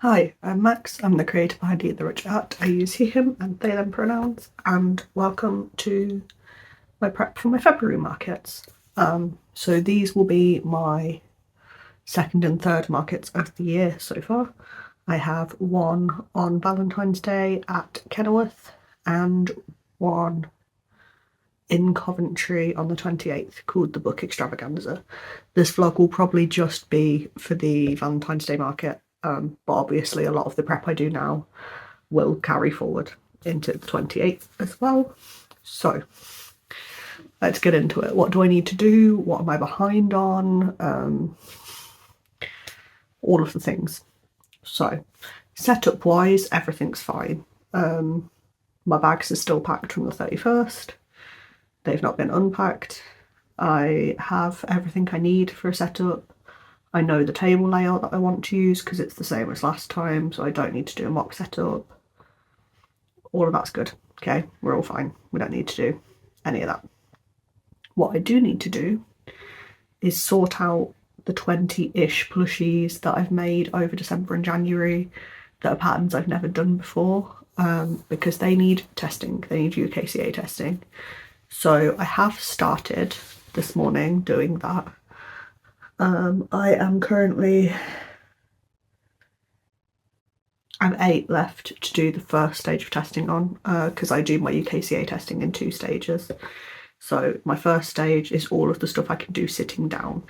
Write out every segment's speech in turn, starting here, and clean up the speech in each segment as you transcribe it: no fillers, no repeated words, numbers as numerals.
Hi, I'm Max. I'm the creator behind Eat the Rich Art. I use he, him, and they, them pronouns, and welcome to my prep for my February markets. So these will be my second and third markets of the year so far. I have one on Valentine's Day at Kenilworth and one in Coventry on the 28th called the Book Extravaganza. This vlog will probably just be for the Valentine's Day market, but obviously a lot of the prep I do now will carry forward into the 28th as well. So let's get into it. What do I need to do? What am I behind on? All of the things. So setup wise, everything's fine. My bags are still packed from the 31st. They've not been unpacked. I have everything I need for a setup. I know the table layout that I want to use because it's the same as last time, so I don't need to do a mock setup. All of that's good. Okay, we're all fine. We don't need to do any of that. What I do need to do is sort out the 20-ish plushies that I've made over December and January that are patterns I've never done before, because they need testing. They need UKCA testing. So I have started this morning doing that. I am currently, I have 8 left to do the first stage of testing on, because I do my UKCA testing in 2 stages. So my first stage is all of the stuff I can do sitting down.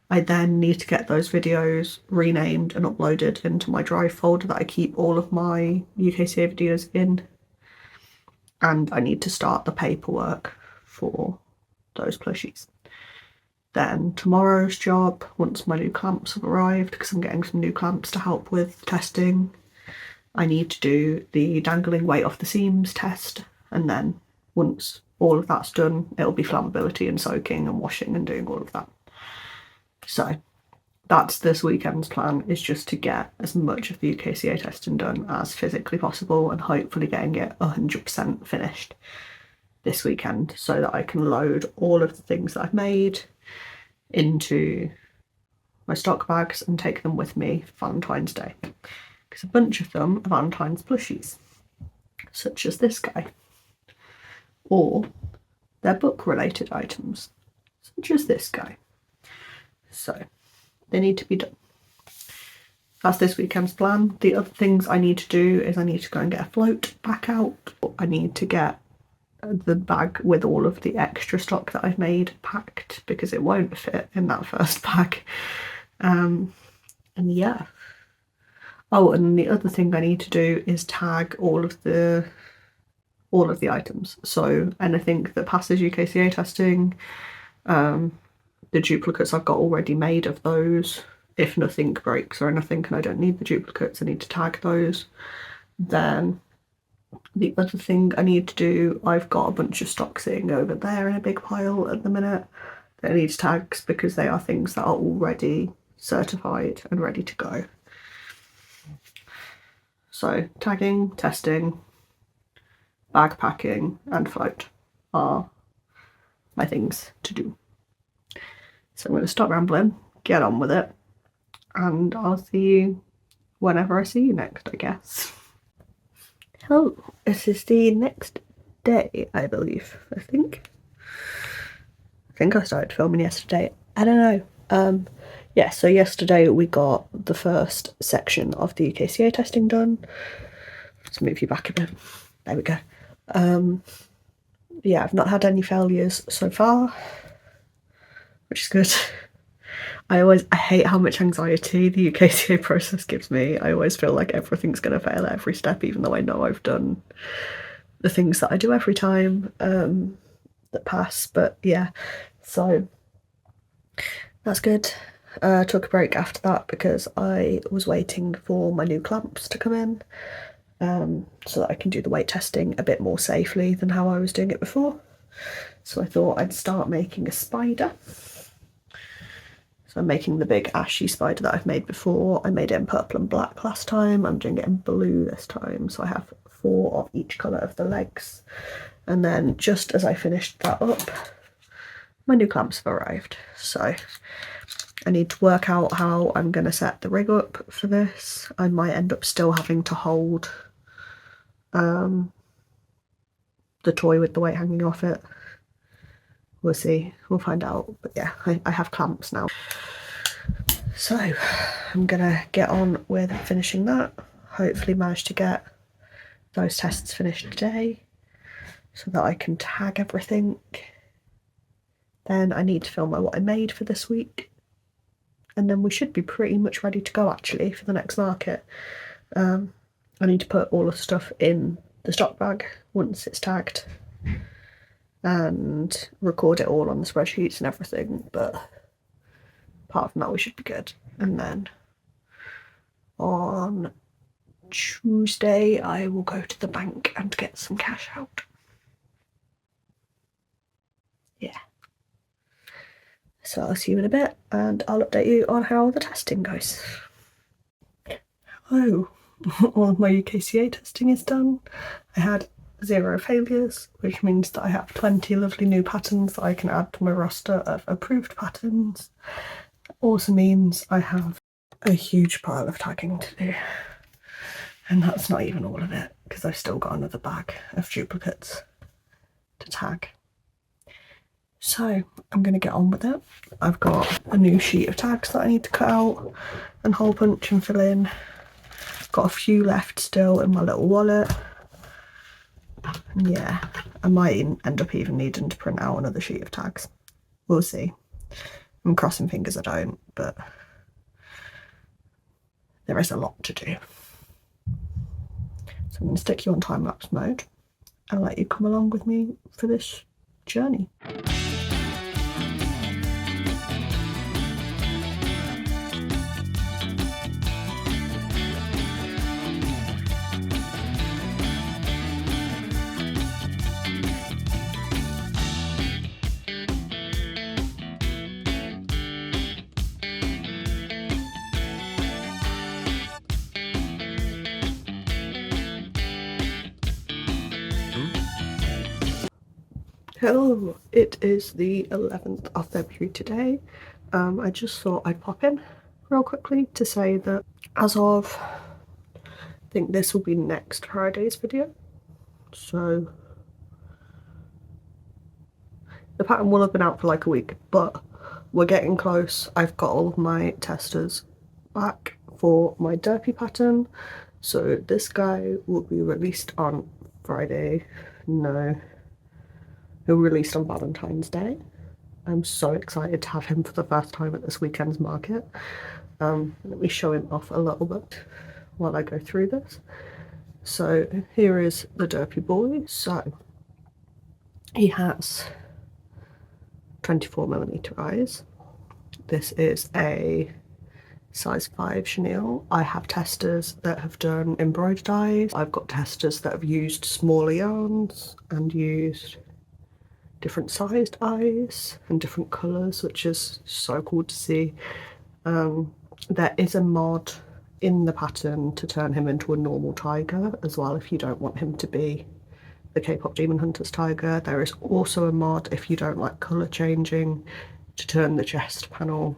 I then need to get those videos renamed and uploaded into my Drive folder that I keep all of my UKCA videos in. And I need to start the paperwork for those plushies. Then tomorrow's job, once my new clamps have arrived, because I'm getting some new clamps to help with testing, I need to do the dangling weight off the seams test, and then once all of that's done, it'll be flammability and soaking and washing and doing all of that. So that's this weekend's plan, is just to get as much of the UKCA testing done as physically possible and hopefully getting it 100% finished this weekend so that I can load all of the things that I've made into my stock bags and take them with me for Valentine's Day. Because a bunch of them are Valentine's plushies, such as this guy, or they're book related items, such as this guy. So they need to be done. That's this weekend's plan. The other things I need to do is I need to go and get a float back out. I need to get the bag with all of the extra stock that I've made packed because it won't fit in that first bag. And yeah. Oh, and the other thing I need to do is tag all of the items. So anything that passes UKCA testing, the duplicates I've got already made of those. If nothing breaks or anything and I don't need the duplicates, I need to tag those. Then the other thing I need to do, I've got a bunch of stock sitting over there in a big pile at the minute that needs tags because they are things that are already certified and ready to go. So tagging, testing, bag packing and float are my things to do. So I'm going to stop rambling, get on with it, and I'll see you whenever I see you next, I guess. Oh, this is the next day, I believe. I think I started filming yesterday. I don't know. Yeah, so yesterday we got the first section of the UKCA testing done. Let's move you back a bit. There we go. Yeah, I've not had any failures so far, which is good. I hate how much anxiety the UKCA process gives me. I always feel like everything's going to fail at every step, even though I know I've done the things that I do every time that pass. But yeah, so that's good. Took a break after that because I was waiting for my new clamps to come in, so that I can do the weight testing a bit more safely than how I was doing it before. So I thought I'd start making a spider. So I'm making the big ashy spider that I've made before. I made it in purple and black last time. I'm doing it in blue this time. So I have 4 of each colour of the legs. And then just as I finished that up, my new clamps have arrived. So I need to work out how I'm going to set the rig up for this. I might end up still having to hold the toy with the weight hanging off it. We'll see, we'll find out. But yeah, I have clamps now. So I'm gonna get on with finishing that. Hopefully manage to get those tests finished today so that I can tag everything. Then I need to film what I made for this week. And then we should be pretty much ready to go actually for the next market. I need to put all the stuff in the stock bag once it's tagged and record it all on the spreadsheets and everything, but apart from that we should be good. And then on Tuesday I will go to the bank and get some cash out. Yeah. So I'll see you in a bit and I'll update you on how the testing goes. Hello, all of my UKCA testing is done. I had 0 failures, which means that I have 20 lovely new patterns that I can add to my roster of approved patterns. It also means I have a huge pile of tagging to do. And that's not even all of it, because I've still got another bag of duplicates to tag. So I'm going to get on with it. I've got a new sheet of tags that I need to cut out and hole punch and fill in. Got a few left still in my little wallet. Yeah, I might end up even needing to print out another sheet of tags. We'll see. I'm crossing fingers I don't, but there is a lot to do. So I'm going to stick you on time-lapse mode and let you come along with me for this journey. Hello, it is the 11th of February today. I just thought I'd pop in real quickly to say that as of, I think this will be next Friday's video. So the pattern will have been out for like a week, but we're getting close. I've got all of my testers back for my derpy pattern. So this guy will be released on Friday. No. He'll released on Valentine's Day. I'm so excited to have him for the first time at this weekend's market. Let me show him off a little bit while I go through this. So here is the derpy boy. So he has 24mm eyes. This is a size 5 chenille. I have testers that have done embroidered eyes. I've got testers that have used smaller yarns and used different sized eyes and different colours, which is so cool to see. There is a mod in the pattern to turn him into a normal tiger as well if you don't want him to be the K-pop Demon Hunters tiger. There is also a mod if you don't like colour changing to turn the chest panel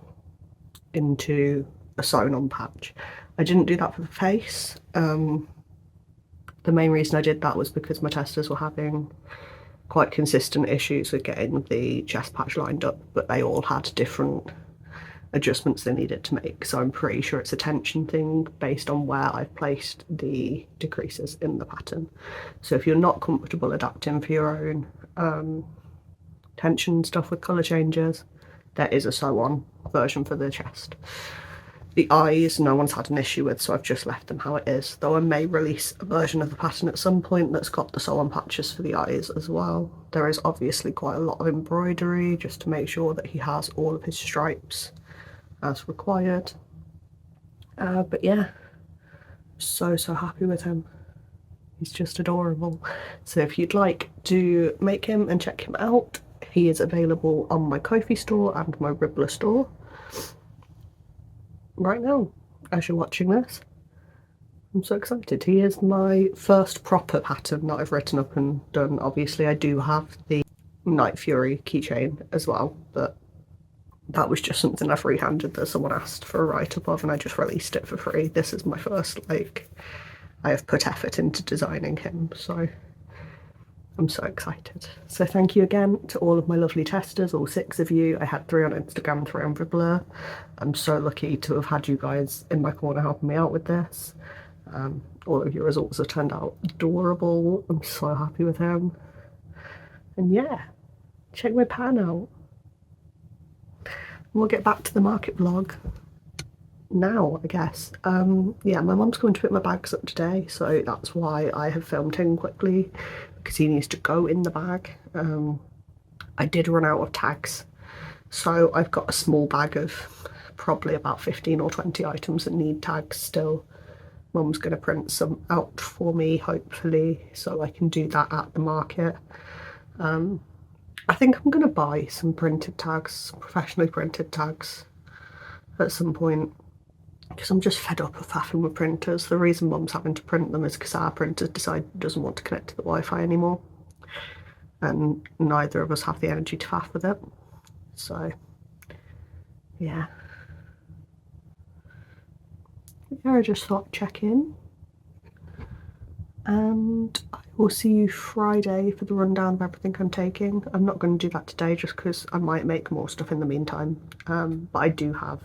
into a sewn on patch. I didn't do that for the face. The main reason I did that was because my testers were having quite consistent issues with getting the chest patch lined up, but they all had different adjustments they needed to make. So I'm pretty sure it's a tension thing based on where I've placed the decreases in the pattern. So if you're not comfortable adapting for your own tension stuff with colour changes, there is a sew-on version for the chest. The eyes, no one's had an issue with, so I've just left them how it is, though I may release a version of the pattern at some point that's got the sew-on patches for the eyes as well. There is obviously quite a lot of embroidery just to make sure that he has all of his stripes as required. But yeah, so happy with him. He's just adorable. So if you'd like to make him and check him out, he is available on my Ko-fi store and my Ribbler store right now as you're watching this. I'm so excited. He is my first proper pattern that I've written up and done. Obviously I do have the Night Fury keychain as well, but that was just something I freehanded that someone asked for a write-up of, and I just released it for free. This is my first, like, I have put effort into designing him, so I'm so excited. So thank you again to all of my lovely testers, all 6 of you. I had 3 on Instagram, 3 on Dribbler. I'm so lucky to have had you guys in my corner helping me out with this. All of your results have turned out adorable. I'm so happy with him. And yeah, check my pan out. We'll get back to the market vlog now, I guess. Yeah, my mum's going to pick my bags up today, so that's why I have filmed him quickly, because he needs to go in the bag. I did run out of tags, so I've got a small bag of probably about 15 or 20 items that need tags still. Mum's going to print some out for me, hopefully, so I can do that at the market. I think I'm going to buy some printed tags, professionally printed tags, at some point, because I'm just fed up of faffing with printers. The reason Mum's having to print them is because our printer decided it doesn't want to connect to the Wi-Fi anymore, and neither of us have the energy to faff with it. So yeah, I just thought I'd check in, and I will see you Friday for the rundown of everything I'm taking. I'm not going to do that today just because I might make more stuff in the meantime, but I do have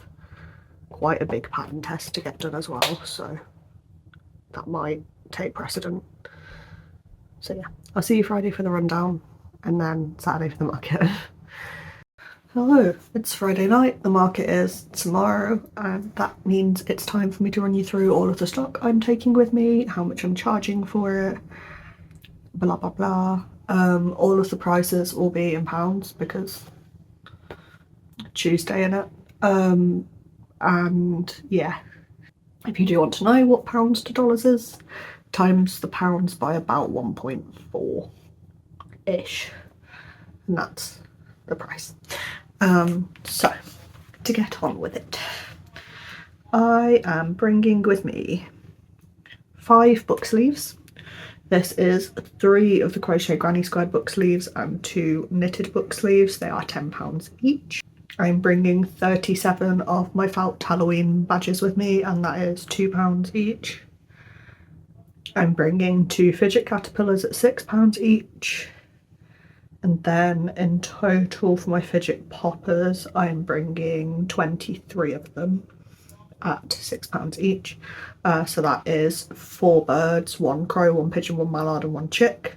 quite a big pattern test to get done as well, so that might take precedent. So yeah, I'll see you Friday for the rundown, and then Saturday for the market. Hello, it's Friday night, the market is tomorrow, and that means it's time for me to run you through all of the stock I'm taking with me, how much I'm charging for it, blah blah blah. All of the prices will be in pounds because Tuesday in it. And yeah, if you do want to know what pounds to dollars is, times the pounds by about 1.4-ish, and that's the price. So to get on with it, I am bringing with me 5 book sleeves. This is 3 of the Crochet Granny's Guide book sleeves and 2 knitted book sleeves. They are £10 each. I'm bringing 37 of my felt Halloween badges with me, and that is £2 each. I'm bringing 2 fidget caterpillars at £6 each. And then in total for my fidget poppers, I'm bringing 23 of them at £6 each. So that is 4 birds, 1 crow, 1 pigeon, 1 mallard and 1 chick,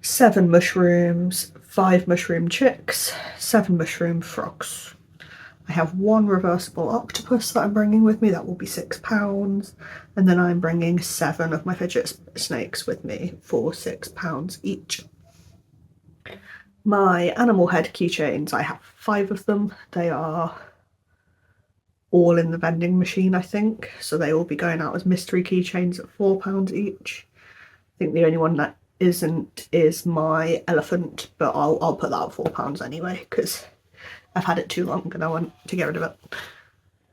7 mushrooms, 5 mushroom chicks, 7 mushroom frogs. I have 1 reversible octopus that I'm bringing with me, that will be £6, and then I'm bringing 7 of my fidget snakes with me for £6 each. My animal head keychains, I have 5 of them. They are all in the vending machine, I think, so they will be going out as mystery keychains at £4 each. I think the only one that isn't is my elephant, but I'll put that at £4 anyway because I've had it too long and I want to get rid of it.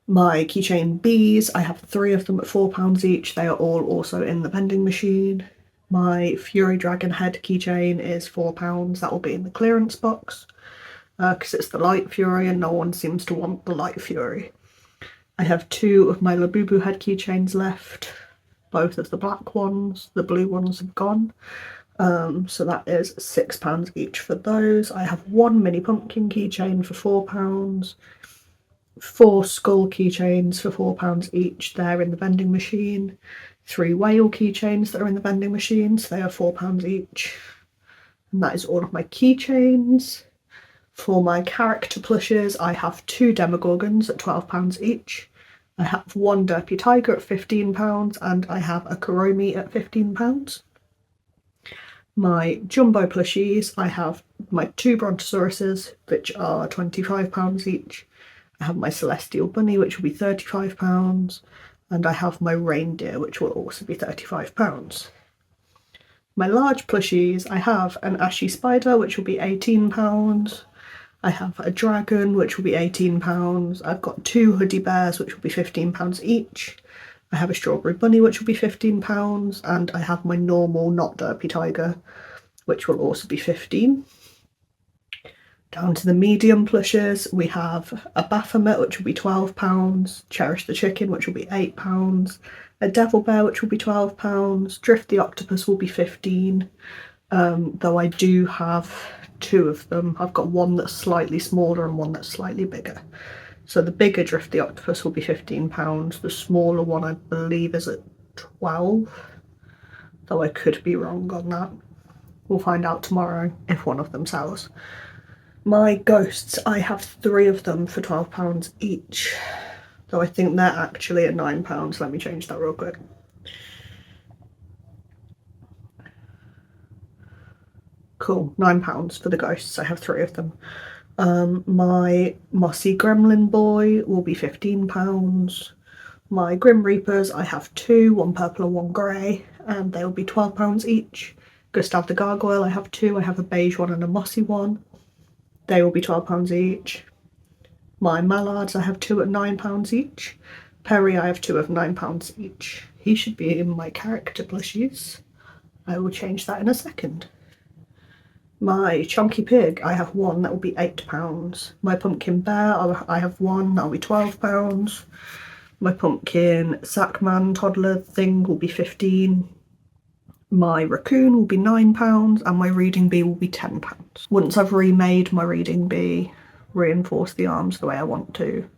My keychain bees, I have 3 of them at £4 each. They are all also in the vending machine. My Fury Dragon head keychain is £4. That will be in the clearance box because it's the Light Fury and no one seems to want the Light Fury. I have 2 of my Labubu head keychains left. Both of the black ones, the blue ones have gone. So that is £6 each for those. I have 1 mini pumpkin keychain for £4. 4 skull keychains for £4 each. They're in the vending machine. 3 whale keychains that are in the vending machines. They are £4 each. And that is all of my keychains. For my character plushes, I have 2 Demogorgons at £12 each. I have 1 Derpy Tiger at £15, and I have a Kuromi at £15. My jumbo plushies, I have my 2 Brontosauruses, which are £25 each. I have my Celestial Bunny, which will be £35. And I have my reindeer, which will also be £35. My large plushies, I have an Ashy Spider, which will be £18. I have a dragon, which will be £18. I've got 2 hoodie bears, which will be £15 each. I have a strawberry bunny, which will be £15. And I have my normal, not derpy tiger, which will also be £15. Down to the medium plushes, we have a Baphomet, which will be £12, Cherish the Chicken, which will be £8, a Devil Bear, which will be £12, Drift the Octopus will be £15, though I do have two of them. I've got one that's slightly smaller and one that's slightly bigger. So the bigger Drift the Octopus will be £15, the smaller one I believe is at 12, though I could be wrong on that. We'll find out tomorrow if one of them sells. My ghosts, I have 3 of them for £12 each, though I think they're actually at £9. Let me change that real quick. Cool, £9 for the ghosts. I have 3 of them. My Mossy Gremlin Boy will be £15. My Grim Reapers, I have 2, one purple and one grey, and they will be £12 each. Gustav the Gargoyle, I have 2. I have a beige one and a mossy one. They will be £12 each. My Mallards, I have 2 at £9 each. Perry, I have 2 of £9 each. He should be in my character plushies. I will change that in a second. My Chunky Pig, I have 1, that will be £8. My Pumpkin Bear, I have 1, that will be £12. My Pumpkin Sackman toddler thing will be £15. My Raccoon will be £9, and my Reading Bee will be £10. Once I've remade my Reading Bee, reinforced the arms the way I want to,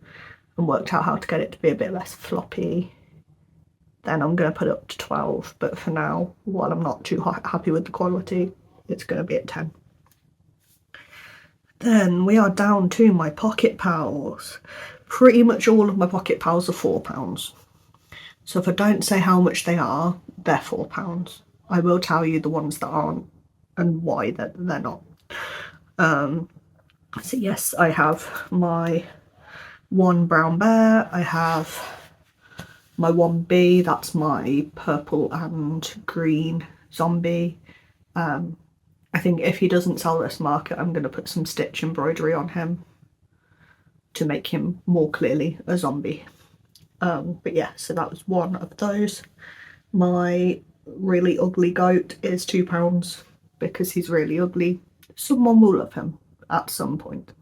and worked out how to get it to be a bit less floppy, then I'm going to put it up to 12. But for now, while I'm not too happy with the quality, it's going to be at 10. Then we are down to my Pocket Pals. Pretty much all of my Pocket Pals are £4. So if I don't say how much they are, they're £4. I will tell you the ones that aren't and why they're not. So yes, I have my 1 brown bear, I have my 1 bee, that's my purple and green zombie. I think if he doesn't sell this market, I'm going to put some stitch embroidery on him to make him more clearly a zombie. But yeah, so that was 1 of those. My really ugly goat is £2 because he's really ugly. Someone will love him at some point.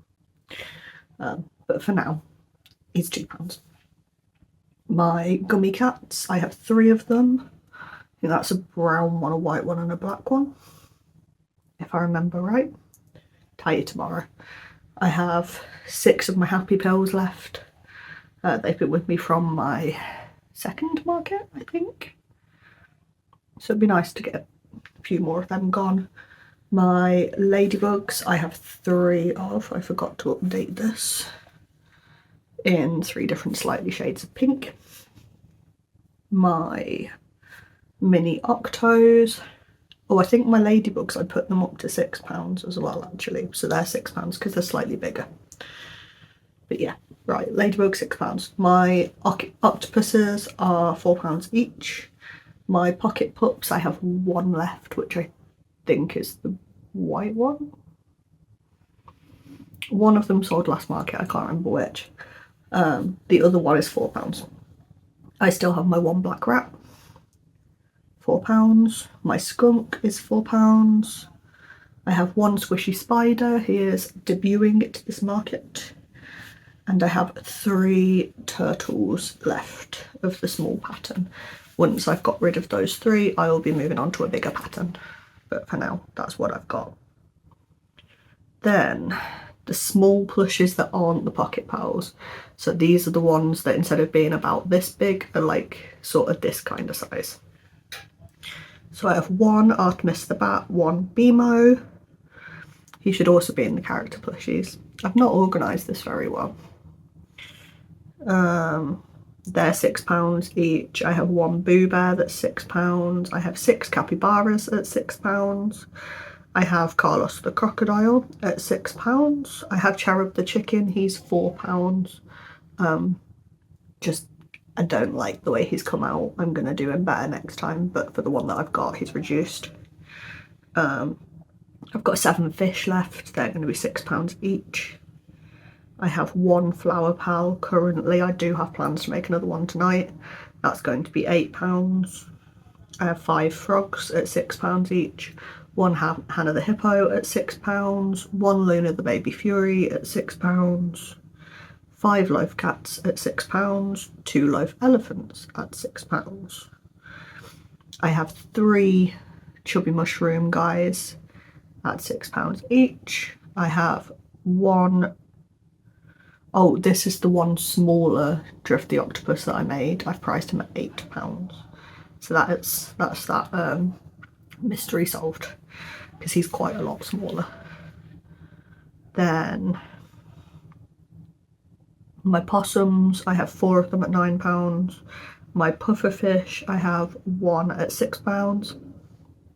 But for now, he's £2. My gummy cats, I have 3 of them. I think that's a brown one, a white one and a black one, if I remember right. Tell you tomorrow. I have 6 of my Happy Pills left. They've been with me from my second market, I think. So it'd be nice to get a few more of them gone. My ladybugs, I have 3 of. I forgot to update this. In 3 different slightly shades of pink. My mini octos. Oh, I think my ladybugs, I put them up to £6 as well, actually. So they're £6 because they're slightly bigger. But yeah, right, ladybug £6. My octopuses are £4 each. My pocket pups, I have 1 left, which I think is the white one. One of them sold last market, I can't remember which. The other one is £4. I still have my 1 black rat, £4. My skunk is £4. I have 1 squishy spider, he is debuting at this market. And I have 3 turtles left of the small pattern. Once I've got rid of those 3, I will be moving on to a bigger pattern. But for now, that's what I've got. Then, the small plushes that aren't the Pocket Pals. So these are the ones that instead of being about this big, are like sort of this kind of size. So I have 1 Artemis the Bat, 1 Bimo. He should also be in the character plushies. I've not organised this very well. They're £6 each. I have 1 Boo Bear that's £6. I have 6 capybaras at £6. I have Carlos the Crocodile at £6. I have Cherub the Chicken, he's £4. Just, I don't like the way he's come out. I'm going to do him better next time, but for the one that I've got, he's reduced. I've got 7 fish left. They're going to be £6 each. I have 1 Flower Pal currently. I do have plans to make another one tonight. That's going to be £8. I have 5 frogs at £6 each. one Hannah the Hippo at £6, one Luna the Baby Fury at £6, 5 loaf cats at £6, 2 loaf elephants at £6. I have 3 chubby mushroom guys at £6 each. I have one, oh, this is the one smaller Drift the Octopus that I made. I've priced him at £8. So that's that mystery solved, because he's quite a lot smaller. Then my possums, I have 4 of them at £9. My pufferfish, I have 1 at £6.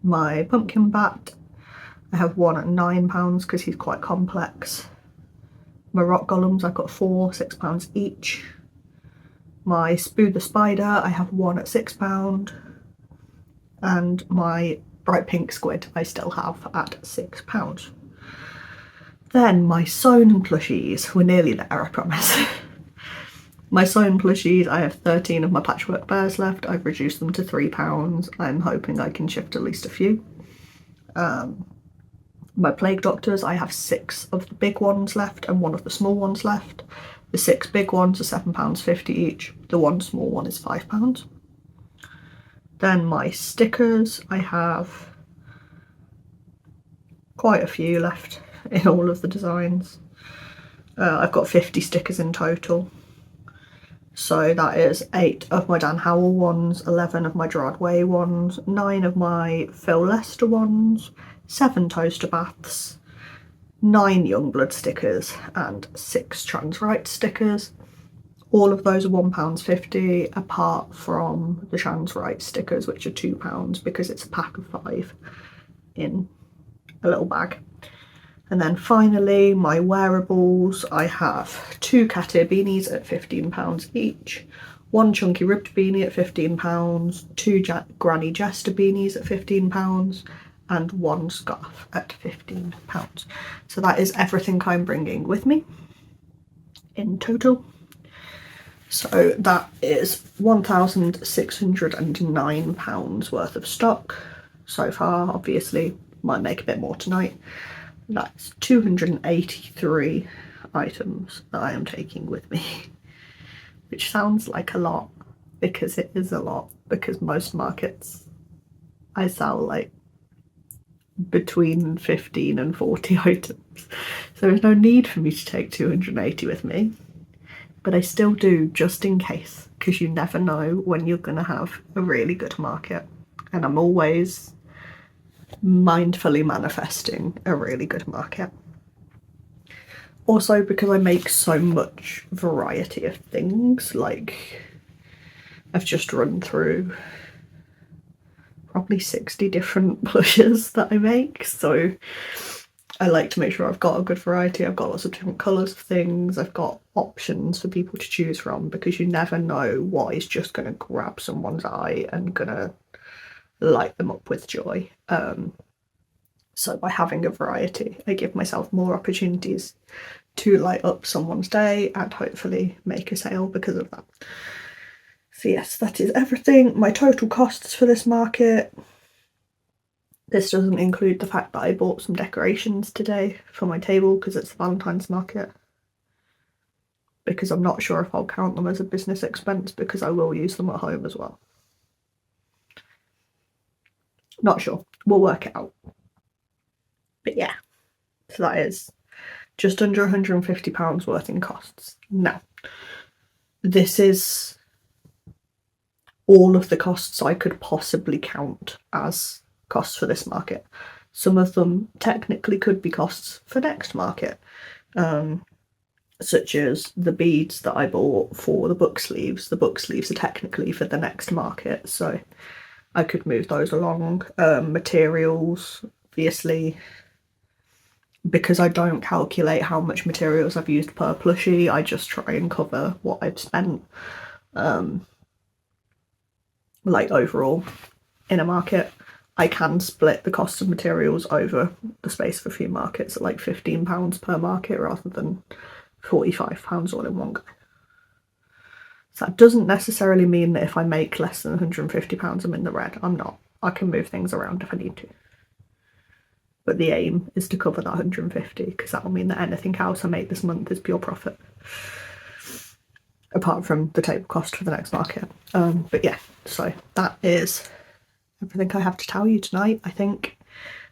My pumpkin bat, I have 1 at £9 because he's quite complex. My rock golems, I've got 4, £6 each. My Spoo the Spider, I have 1 at £6. And my bright pink squid, I still have at £6. Then my sewn plushies, we're nearly there, I promise. My sewn plushies, I have 13 of my patchwork bears left. I've reduced them to £3. I'm hoping I can shift at least a few. My plague doctors, I have 6 of the big ones left and 1 of the small ones left. The 6 big ones are £7.50 each. The 1 small one is £5. Then my stickers, I have quite a few left in all of the designs. I've got 50 stickers in total. So that is 8 of my Dan Howell ones, 11 of my Gerard Way ones, 9 of my Phil Lester ones, 7 Toaster Baths, 9 Youngblood stickers and 6 Trans Rights stickers. All of those are £1.50 apart from the Trans Rights stickers, which are £2 because it's a pack of 5 in a little bag. And then finally, my wearables, I have 2 cat ear beanies at £15 each, 1 chunky ribbed beanie at £15, 2 Granny Jester beanies at £15, and 1 scarf at £15. So that is everything I'm bringing with me in total. So that is £1,609 worth of stock so far. Obviously, might make a bit more tonight. That's 283 items that I am taking with me, which sounds like a lot because it is a lot, because most markets I sell like between 15 and 40 items. So there's no need for me to take 280 with me, but I still do just in case, because you never know when you're going to have a really good market. And I'm always mindfully manifesting a really good market. Also, because I make so much variety of things, like I've just run through probably 60 different blushes that I make, so I like to make sure I've got a good variety. I've got lots of different colours of things, I've got options for people to choose from, because you never know what is just going to grab someone's eye and gonna light them up with joy. So by having a variety, I give myself more opportunities to light up someone's day and hopefully make a sale because of that. So yes, that is everything. My total costs for this market. This doesn't include the fact that I bought some decorations today for my table because it's the Valentine's market. Because I'm not sure if I'll count them as a business expense, because I will use them at home as well. Not sure. We'll work it out. But yeah, so that is just under £150 worth in costs. Now, this is all of the costs I could possibly count as costs for this market. Some of them technically could be costs for next market, such as the beads that I bought for the book sleeves. The book sleeves are technically for the next market, so I could move those along. Materials, obviously, because I don't calculate how much materials I've used per plushie, I just try and cover what I've spent, like overall in a market. I can split the cost of materials over the space of a few markets at like £15 per market rather than £45 all in one go. So that doesn't necessarily mean that if I make less than £150 I'm in the red. I'm not. I can move things around if I need to. but the aim is to cover that 150 because that'll mean that anything else I make this month is pure profit, apart from the table cost for the next market. But yeah, so that is everything I have to tell you tonight, I think,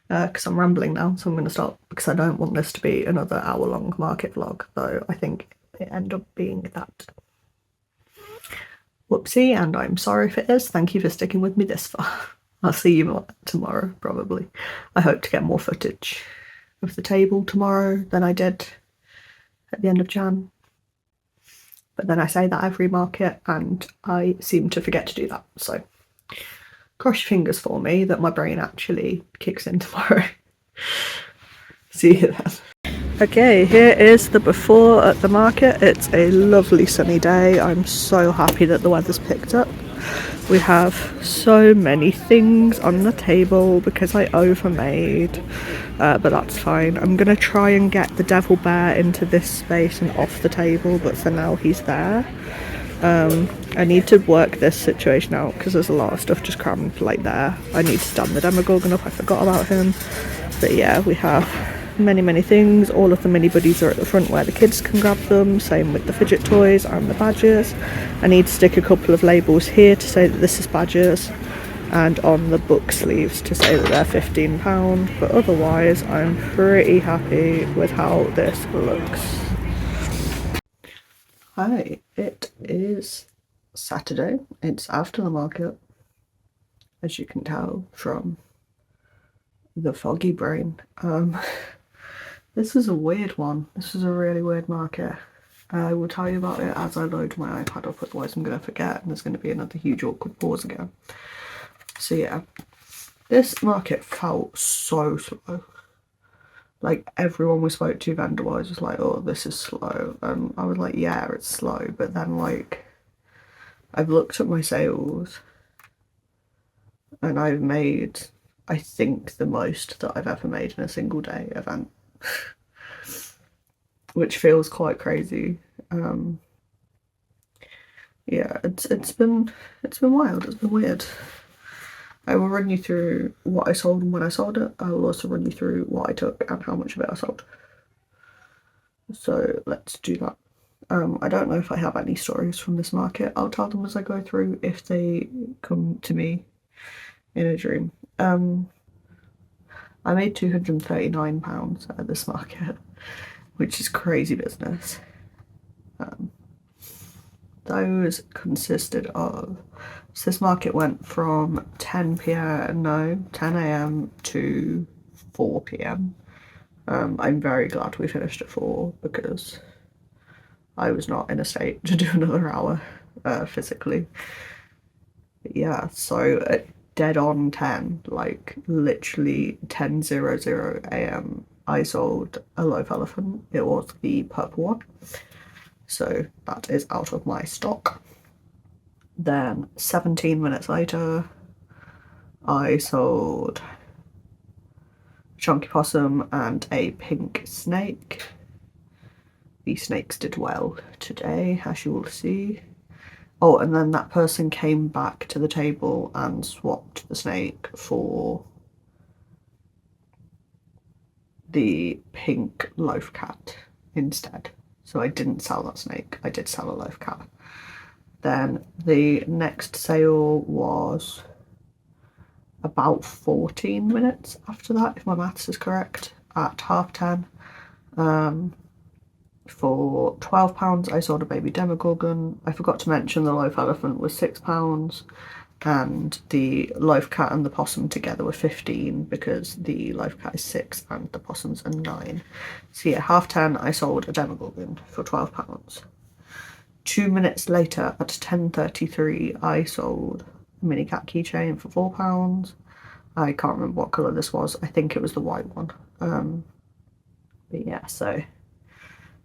because I'm rambling now, so I'm going to stop because I don't want this to be another hour-long market vlog, though I think it ended up being that. Whoopsie, and I'm sorry if it is. Thank you for sticking with me this far. I'll see you tomorrow, probably. I hope to get more footage of the table tomorrow than I did at the end of Jan. But then I say that every market and I seem to forget to do that. So cross your fingers for me that my brain actually kicks in tomorrow. See you then. Okay, here is the before at the market. It's a lovely sunny day. I'm so happy that the weather's picked up. We have so many things on the table because I overmade, but that's fine. I'm going to try and get the devil bear into this space and off the table, but for now he's there. I need to work this situation out because there's a lot of stuff just crammed like there. I need to stand the Demogorgon up, I forgot about him. But yeah, we have many things. All of the mini buddies are at the front where the kids can grab them, same with the fidget toys and the badges. I need to stick a couple of labels here to say that this is badges, and on the book sleeves to say that they're £15, but otherwise I'm pretty happy with how this looks. Hi, it is Saturday. It's after the market, as you can tell from the foggy brain. This is a weird one. This is a really weird market. I will tell you about it as I load my iPad up, otherwise I'm going to forget and there's going to be another huge awkward pause again. So yeah, this market felt so slow. Like, everyone we spoke to vendor-wise was like, oh, this is slow. And I was like, yeah, it's slow. But then, like, I've looked at my sales and I've made, I think, the most that I've ever made in a single day event. Which feels quite crazy. Yeah, it's been wild. It's been weird. I will run you through what I sold and when I sold it. I will also run you through what I took and how much of it I sold. So let's do that. I don't know if I have any stories from this market. I'll tell them as I go through if they come to me in a dream. I made £239 at this market, which is crazy business. Those consisted of, so this market went from 10 a.m. to 4 p.m. I'm very glad we finished at 4 because I was not in a state to do another hour physically. But yeah, so at dead on 10, like literally 10:00 a.m. I sold a loaf elephant. It was the purple one. So that is out of my stock. Then 17 minutes later, I sold a chunky possum and a pink snake. The snakes did well today, as you will see. Oh, and then that person came back to the table and swapped the snake for the pink loaf cat instead. So I didn't sell that snake, I did sell a loaf cat. Then the next sale was about 14 minutes after that, if my maths is correct, at 10:30. For £12 I sold a baby Demogorgon. I forgot to mention the loaf elephant was £6 and the loaf cat and the possum together were 15 because the loaf cat is 6 and the possums are 9. So yeah, 10:30 I sold a Demogorgon for £12. 2 minutes later at 10:33 I sold a mini cat keychain for £4. I can't remember what colour this was. I think it was the white one. But yeah, so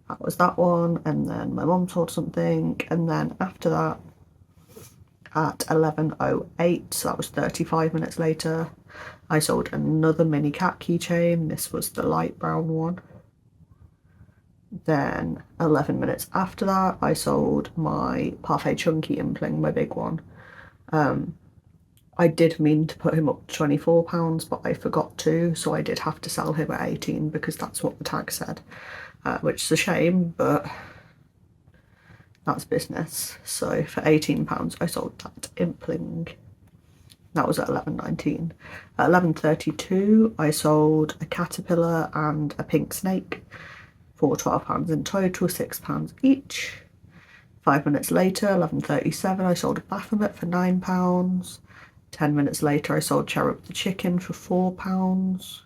that was that one, and then my mum sold something, and then after that at 11:08, so that was 35 minutes later, I sold another mini cat keychain. This was the light brown one. Then 11 minutes after that I sold my Parfait Chunky Impling, my big one. I did mean to put him up to £24, but I forgot to, so I did have to sell him at 18 because that's what the tag said, which is a shame, but that's business. So for £18 I sold that impling. That was at 11.19. At 11.32 I sold a caterpillar and a pink snake for £12 in total, £6 each. 5 minutes later, 11.37, I sold a Baphomet for £9. 10 minutes later I sold Cherub the chicken for £4.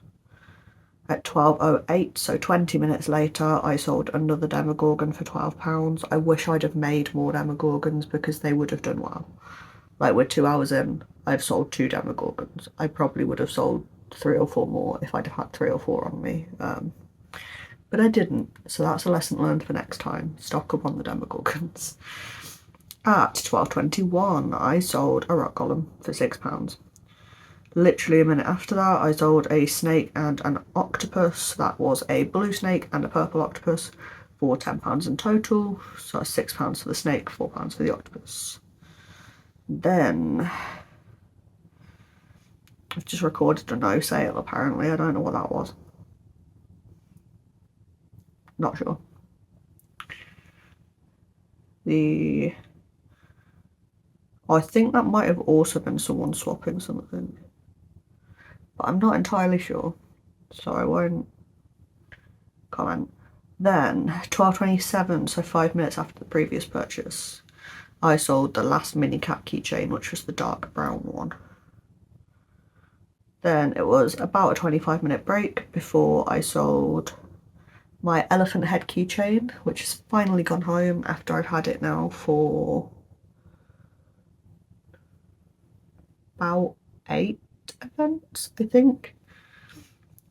At 12.08, so 20 minutes later, I sold another Demogorgon for £12. I wish I'd have made more Demogorgons because they would have done well. Like, we're 2 hours in, I've sold 2 Demogorgons. I probably would have sold 3 or 4 more if I'd have had 3 or 4 on me. But I didn't, so that's a lesson learned for next time. Stock up on the Demogorgons. At 12.21, I sold a rock golem for £6. Literally a minute after that, I sold a snake and an octopus. That was a blue snake and a purple octopus for £10 in total. So £6 for the snake, £4 for the octopus. Then I've just recorded a no sale apparently. I don't know what that was. Not sure. I think that might have also been someone swapping something, but I'm not entirely sure, so I won't comment. Then 12.27, so 5 minutes after the previous purchase, I sold the last mini cat keychain, which was the dark brown one. Then it was about a 25-minute break before I sold my elephant head keychain, which has finally gone home after I've had it now for about 8 events, I think.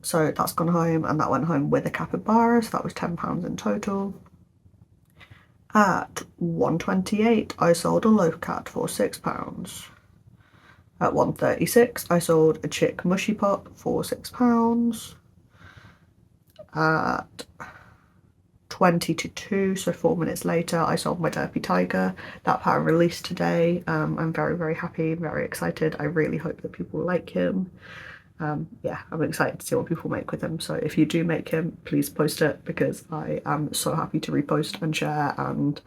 So that's gone home, and that went home with a capybara, so that was £10 in total. At 1.28, I sold a loaf cat for £6. At 1.36, I sold a chick mushy pot for £6. At 20 to 2, so 4 minutes later, I sold my Derpy Tiger. That pattern released today. I'm very, very happy, very excited. I really hope that people like him. Yeah, I'm excited to see what people make with him. So if you do make him, please post it, because I am so happy to repost and share and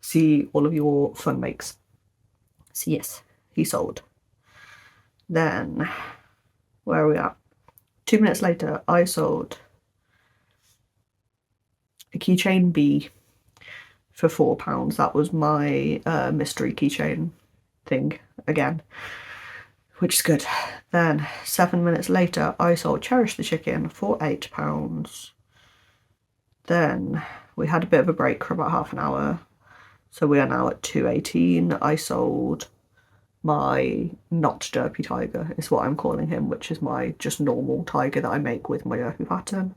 see all of your fun makes. So yes, he sold. Then, where are we at? 2 minutes later, I sold a keychain B for £4. That was my mystery keychain thing again, which is good. Then 7 minutes later, I sold Cherish the chicken for £8. Then we had a bit of a break for about half an hour, so we are now at 2.18. I sold my not derpy tiger, is what I'm calling him, which is my just normal tiger that I make with my derpy pattern.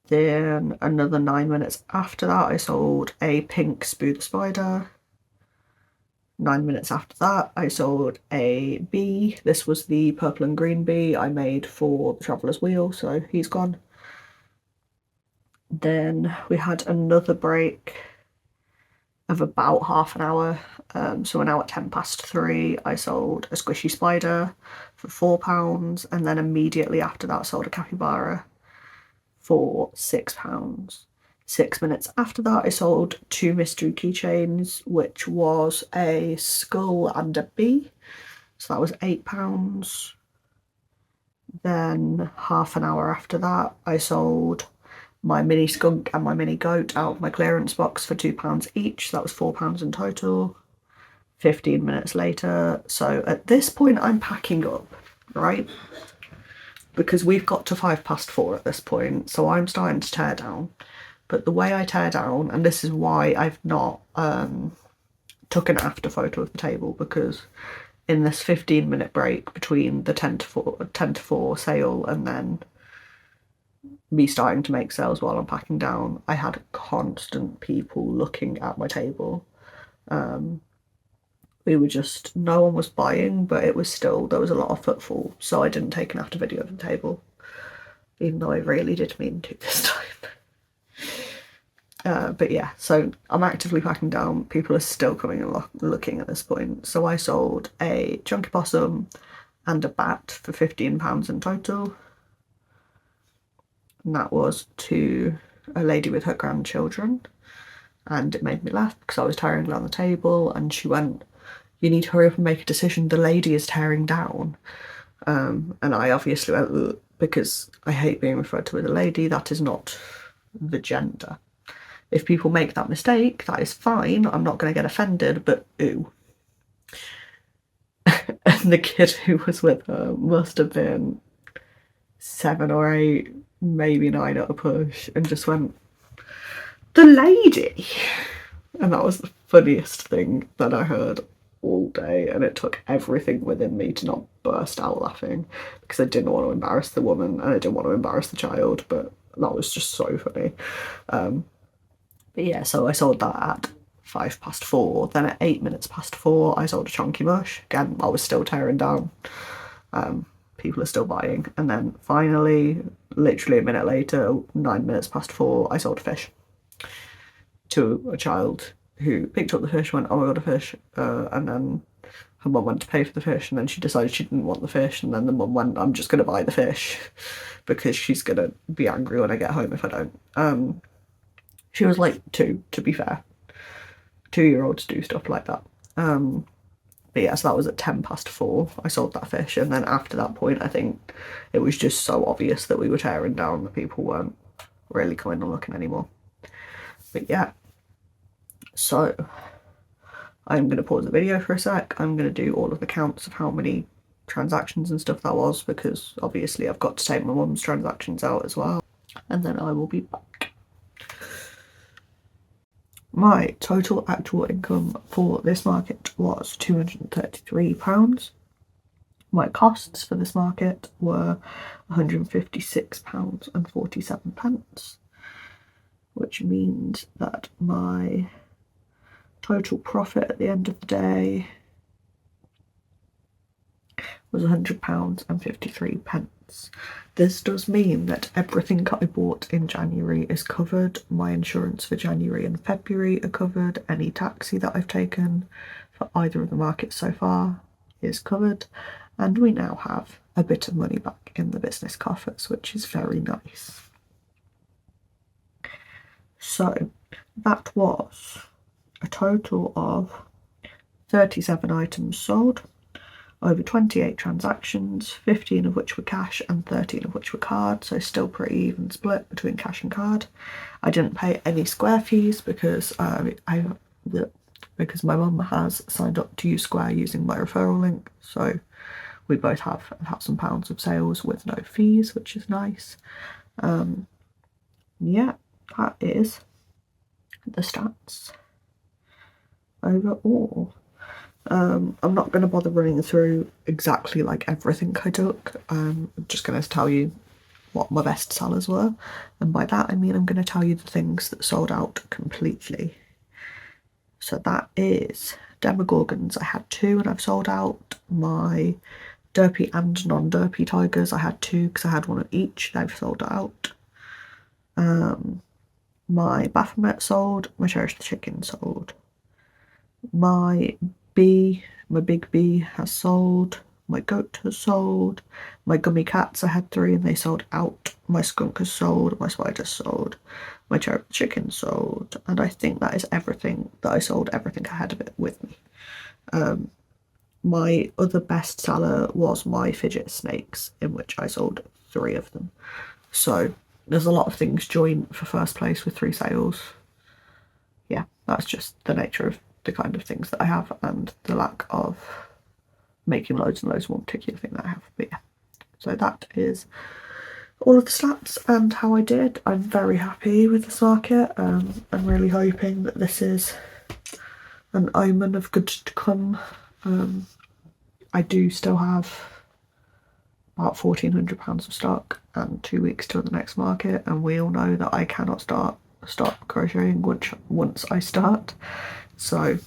Then another 9 minutes after that, I sold a pink Spoo the Spider. 9 minutes after that, I sold a bee. This was the purple and green bee I made for the Traveller's Wheel, so he's gone. Then we had another break of about half an hour. So we're now at 3:10. I sold a squishy spider for £4, and then immediately after that sold a capybara for £6. 6 minutes after that, I sold 2 mystery keychains, which was a skull and a bee. So that was £8. Then half an hour after that, I sold my mini skunk and my mini goat out of my clearance box for £2 each. So that was £4 in total. 15 minutes later. So at this point, I'm packing up, right? Because we've got to 4:05 at this point, so I'm starting to tear down. But the way I tear down, and this is why I've not took an after photo of the table, because in this 15-minute break between the 10 to 4 sale and then me starting to make sales while I'm packing down, I had constant people looking at my table. We were just, no one was buying, but it was still, there was a lot of footfall, so I didn't take an after video of the table, even though I really did mean to this time. But yeah, so I'm actively packing down. People are still coming and looking at this point. So I sold a chunky possum and a bat for £15 in total. And that was to a lady with her grandchildren. And it made me laugh because I was tearing down the table and she went, "You need to hurry up and make a decision. The lady is tearing down." And I obviously went, "Ugh," because I hate being referred to as a lady. That is not the gender. If people make that mistake, that is fine. I'm not going to get offended, but ooh. And the kid who was with her must have been 7 or 8, maybe 9 at a push, and just went, "The lady!" And that was the funniest thing that I heard all day, and it took everything within me to not burst out laughing because I didn't want to embarrass the woman and I didn't want to embarrass the child, but that was just so funny. But yeah, so I sold that at 4:05. Then at 4:08, I sold a chunky mush. Again, I was still tearing down. People are still buying. And then finally, literally a minute later, 4:09, I sold a fish to a child who picked up the fish, went, "Oh, I got a fish," and then her mum went to pay for the fish, and then she decided she didn't want the fish, and then the mum went, "I'm just going to buy the fish because she's going to be angry when I get home if I don't." She was like 2, to be fair. 2-year-olds do stuff like that. But yeah, so that was at 4:10. I sold that fish, and then after that point, I think it was just so obvious that we were tearing down that people weren't really coming and looking anymore. But yeah, so I'm going to pause the video for a sec. I'm going to do all of the counts of how many transactions and stuff that was, because obviously I've got to take my mum's transactions out as well, and then I will be back. My total actual income for this market was £233. My costs for this market were £156.47, which means that my total profit at the end of the day was £100.53. This does mean that everything I bought in January is covered. My insurance for January and February are covered. Any taxi that I've taken for either of the markets so far is covered. And we now have a bit of money back in the business coffers, which is very nice. So that was a total of 37 items sold, over 28 transactions, 15 of which were cash and 13 of which were card, so still pretty even split between cash and card. I didn't pay any Square fees because because my mum has signed up to use Square using my referral link, so we both have £1,000 of sales with no fees, which is nice. Yeah, that is the stats overall. I'm not going to bother running through exactly like everything I took. I'm just going to tell you what my best sellers were, and by that I mean I'm going to tell you the things that sold out completely. So that is Demogorgons. I had 2 and I've sold out. My derpy and non-derpy tigers, I had 2 because I had 1 of each. They've sold out. My Baphomet sold. My Cherish the Chicken sold. My big bee has sold. My goat has sold. My gummy cats, I had 3 and they sold out. My skunk has sold. My spider sold. My cherub chicken sold. And I think that is everything that I sold, everything I had of it with me. My other best seller was my fidget snakes, in which I sold 3 of them. So there's a lot of things joint for first place with 3 sales. Yeah, that's just the nature of the kind of things that I have and the lack of making loads and loads of one particular thing that I have. But yeah, so that is all of the stats and how I did. I'm very happy with this market. I'm really hoping that this is an omen of good to come. I do still have about £1,400 of stock and 2 weeks till the next market, and we all know that I cannot stop crocheting once I start. So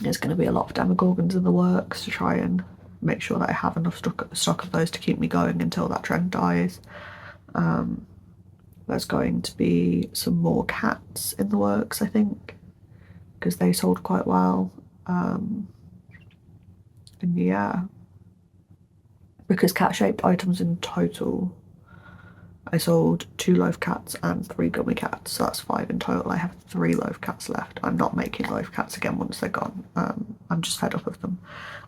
there's going to be a lot of Demogorgons in the works to try and make sure that I have enough stock of those to keep me going until that trend dies. There's going to be some more cats in the works, I think, because they sold quite well. And yeah, because cat-shaped items in total, I sold 2 loaf cats and 3 gummy cats, so that's 5 in total. I have 3 loaf cats left. I'm not making loaf cats again once they're gone. I'm just fed up of them.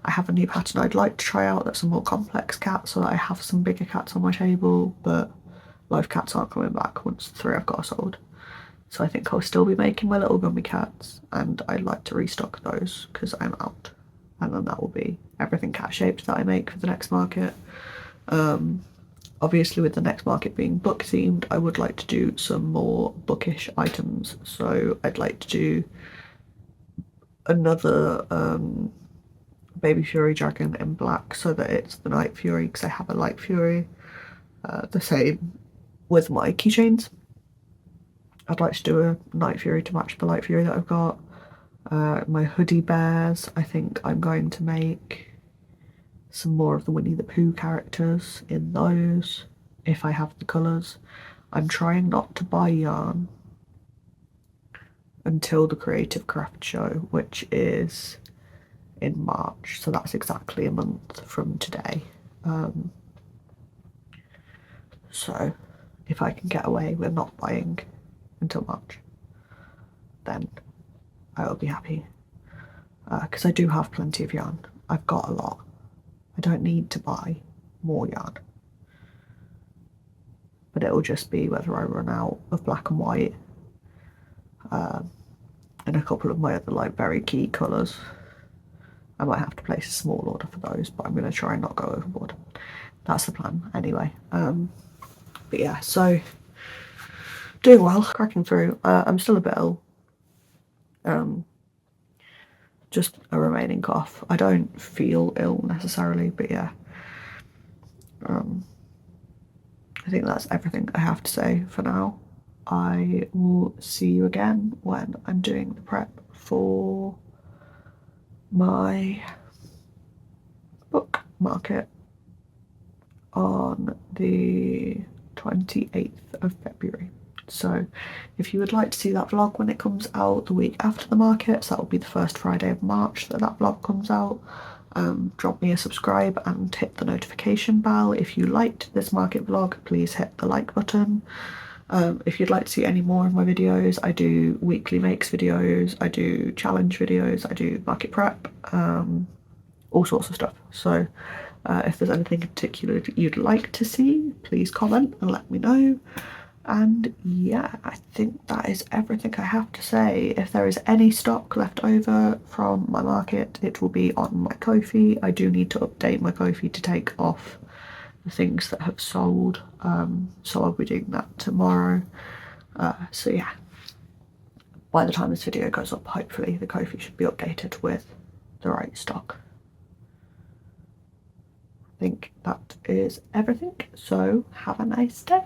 I have a new pattern I'd like to try out that's a more complex cat, so that I have some bigger cats on my table, but loaf cats aren't coming back once the 3 I've got are sold. So I think I'll still be making my little gummy cats, and I'd like to restock those because I'm out. And then that will be everything cat shaped that I make for the next market. Obviously with the next market being book themed, I would like to do some more bookish items. So I'd like to do another Baby Fury dragon in black so that it's the Night Fury, because I have a Light Fury. The same with my keychains. I'd like to do a Night Fury to match the Light Fury that I've got. My hoodie bears, I think I'm going to make some more of the Winnie the Pooh characters in those, if I have the colours. I'm trying not to buy yarn until the Creative Craft Show, which is in March, so that's exactly a month from today. So if I can get away with not buying until March, then I will be happy, because I do have plenty of yarn. I've got a lot. I don't need to buy more yarn, but it will just be whether I run out of black and white and a couple of my other like very key colours. I might have to place a small order for those, but I'm going to try and not go overboard. That's the plan anyway. But yeah, so doing well, cracking through. I'm still a bit ill. Just a remaining cough. I don't feel ill necessarily, but yeah. I think that's everything I have to say for now. I will see you again when I'm doing the prep for my book market on the 28th of February. So if you would like to see that vlog when it comes out the week after the market, so that will be the first Friday of March that vlog comes out, drop me a subscribe and hit the notification bell. If you liked this market vlog, please hit the like button. If you'd like to see any more of my videos, I do weekly makes videos, I do challenge videos, I do market prep, all sorts of stuff. So if there's anything in particular that you'd like to see, please comment and let me know. And yeah, I think that is everything I have to say. If there is any stock left over from my market, it will be on my Ko-fi. I do need to update my Ko-fi to take off the things that have sold, so I'll be doing that tomorrow. So yeah, by the time this video goes up, hopefully the Ko-fi should be updated with the right stock. I think that is everything, so have a nice day.